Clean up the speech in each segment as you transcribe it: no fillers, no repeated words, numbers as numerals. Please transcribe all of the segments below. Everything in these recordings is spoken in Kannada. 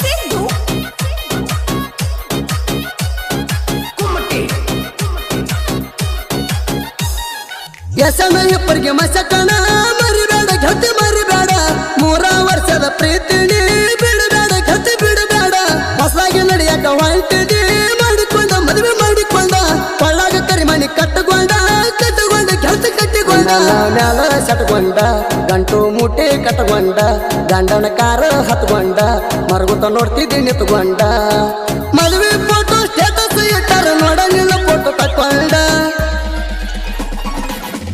ಸಿದ್ದು ಕುಮಟಿ ಎಸನ ಇಬ್ಬರಿಗೆ ಮಸಕಣ ಮರಿಬೇಡ ಗೆಳತಿ ಮರಿಬೇಡ 3 ವರ್ಷದ ಪ್ರೀತಿನಿ ಬಿಡಬೇಡ ಗೆಳತಿ ಬಿಡಬೇಡ ಹೊಸದಾಗಿ ನಡೆಯಕ ಹೊಂಟಿದಿ ಮಾಡಿಕೊಂಡ ಮದುವೆ ಮಾಡಿಕೊಂಡ ಕೊಳ್ಳಾಗ ಕರಿಮಣಿ ಕಟ್ಟಕೊಂಡ ಗೆಳತಿ ಕಟ್ಟಿಕೊಂಡ ಮ್ಯಾಲ ಸಟ್ಕೊಂಡ ಗಂಟು ಮುಟ್ಟಿ ಕಟ್ಟಕೊಂಡ ಗಂಡನ ಕಾರ ಹತ್ಕೊಂಡ ಮರಗುತ್ತ ನೋಡ್ತಿದ್ದಿ ನಿತ್ಕೊಂಡ ಮದುವೆ ಫೋಟೋ ಸ್ಟೇಟಸ್ ಇಟ್ಟಾರ ನೋಡ ನಿನ್ನ ಫೋಟೋ ತಕ್ಕೊಂಡ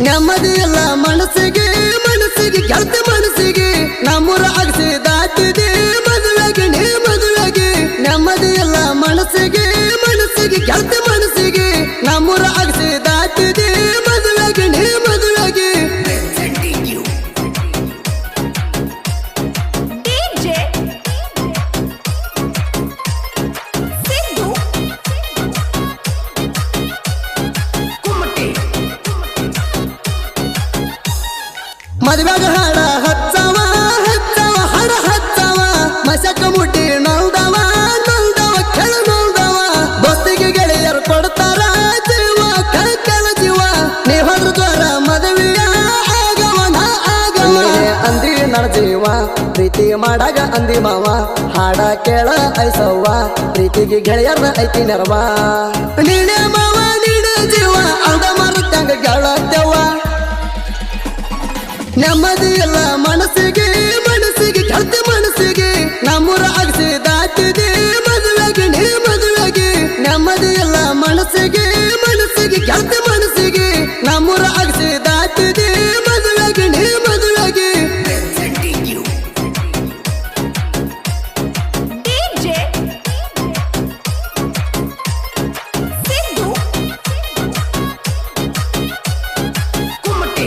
ನೆಮ್ಮದಿ ಇಲ್ಲ ಮನಸ್ಸಿಗೆ ಗೆಳತಿ ಮನಸ್ಸಿಗೆ ನಮ್ಮೂರ ಅಗಸಿ ದಾಟಿದೆ ಮದುವೆಗೆ ನೀ ಮದುವೆಗೆ ನೆಮ್ಮದಿ ಇಲ್ಲ ಮನಸ್ಸಿಗೆ ಗೆಳತಿ ಮನಸ್ಸಿಗೆ ನಮ್ಮೂರ ಅಗಸಿ ದಾಟಿದೆ ಮದುವೆಗೆ ನೀ ಮದುವೆಗೆ DJ ಮದುವೆಗ ಹಾಡ ಹಚ್ಚವ ಹಚ್ಚವ ಹಾಡ ಹಚ್ಚವ ಮಸಕ ಮುಟ್ಟಿ ನಲ್ದವ ನಲ್ದವ ಕೆಳ ನಲ್ದವ ಬಸ್ತಿಗೆ ಗೆಳೆಯರು ಕೊಡ್ತಾರ ಜೀವ ಕಳಕಳ ಜೀವ ನೀ ಹೊರ ಜ್ವರ ಮದುವೆಯ ಆಗವನ ಆಗವ ಅಂದಿ ನಡ ಜೀವ ಪ್ರೀತಿ ಮಾಡಾಗ ಅಂದಿ ಮಾವ ಹಾಡ ಕೇಳ ಐಸವ್ವ ಪ್ರೀತಿಗೆ ಗೆಳೆಯರ್ನ ಐತಿ ನೆರವ ನೀನೇ ಮಾವ ನೀನೇ ಜೀವ ಅಲ್ದ ಮರತ್ಯಾಂಗ ಗೆಳತ್ಯವ್ವ ನೆಮ್ಮದಿ ಎಲ್ಲ ಮನಸ್ಸಿಗೆ ಮನಸ್ಸಿಗೆ ಗೆಳತಿ ಮನಸ್ಸಿಗೆ ನಮ್ಮೂರ ಅಗಸಿ ದಾಟಿದೆ ಮದುವೆಗೆ ನೀ ಮದುವೆಗೆ ನೆಮ್ಮದಿ ಎಲ್ಲ ಮನಸ್ಸಿಗೆ ಮನಸ್ಸಿಗೆ ಗೆಳತಿ ಮನಸ್ಸಿಗೆ ನಮ್ಮೂರ ಅಗಸಿ ದಾಟಿದೆ ಮದುವೆಗೆ ನೀ ಮದುವೆಗೆ Presenting you. DJ Sidhu Kumate.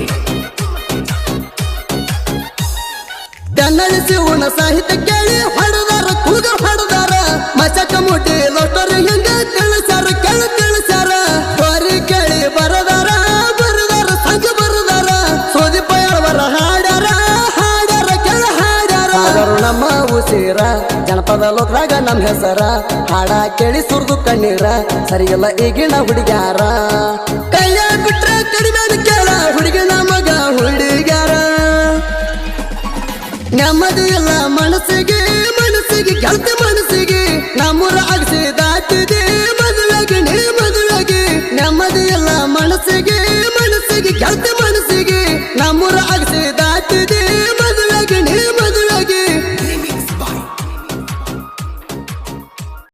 ಕನ್ನಡಿಸಿ ಉಣ ಸಾಹಿತ್ಯ ಕೇಳಿ ಹೊಡೆದಾರ ಕೂಗ ಹೊಡೆದಾರ ಮಚಕ ಮುಟ್ಟಿ ಲೋಟರಿ ಹಿಂಗ ತಿಳಿಸಾರ ಕೆಳ ತಿಳಿಸಾರ ಸ್ಟೋರಿ ಕೇಳಿ ಬರದಾರ ಬರದಾರ ಸಂಜೆ ಬರದಾರ ಸೋದಿಪ್ಪ ಹೇಳುವರ ಹಾಡ್ಯಾರ ಹಾಡ್ಯಾರ ಕೆಳ ಹಾಡ್ಯಾರ ಆದರು ನಮ್ಮ ಉಸಿರ ಜನಪದ ಲೋಕದಾಗ ನಮ್ಮ ಹೆಸರ ಹಾಡ ಕೇಳಿ ಸುರಿದು ಕಣ್ಣೀರ ಸರಿಯಲ್ಲ ಈಗಿನ ಹುಡುಗ್ಯಾರ ಕೈಯ ಬಿಟ್ರ ಕಡಿಮೆ ಕೇಳ ಹುಡುಗಿನ ಮಗ ಹುಡುಗ್ಯಾರ ನೆಮ್ಮದಿ ಎಲ್ಲ ಮನಸ್ಸಿಗೆ ಮನಸ್ಸಿಗೆ ಗೆಳತಿ ಮನಸ್ಸಿಗೆ ನಮ್ಮೂರ ಅಗಸಿ ದಾಟಿದೆ ಮದುವೆಗೆ ನೀ ಮದುವೆಗೆ ನೆಮ್ಮದಿ ಎಲ್ಲ ಮನಸ್ಸಿಗೆ ಮನಸ್ಸಿಗೆ ಗೆಳತಿ ಮನಸ್ಸಿಗೆ ನಮ್ಮೂರ ಅಗಸಿ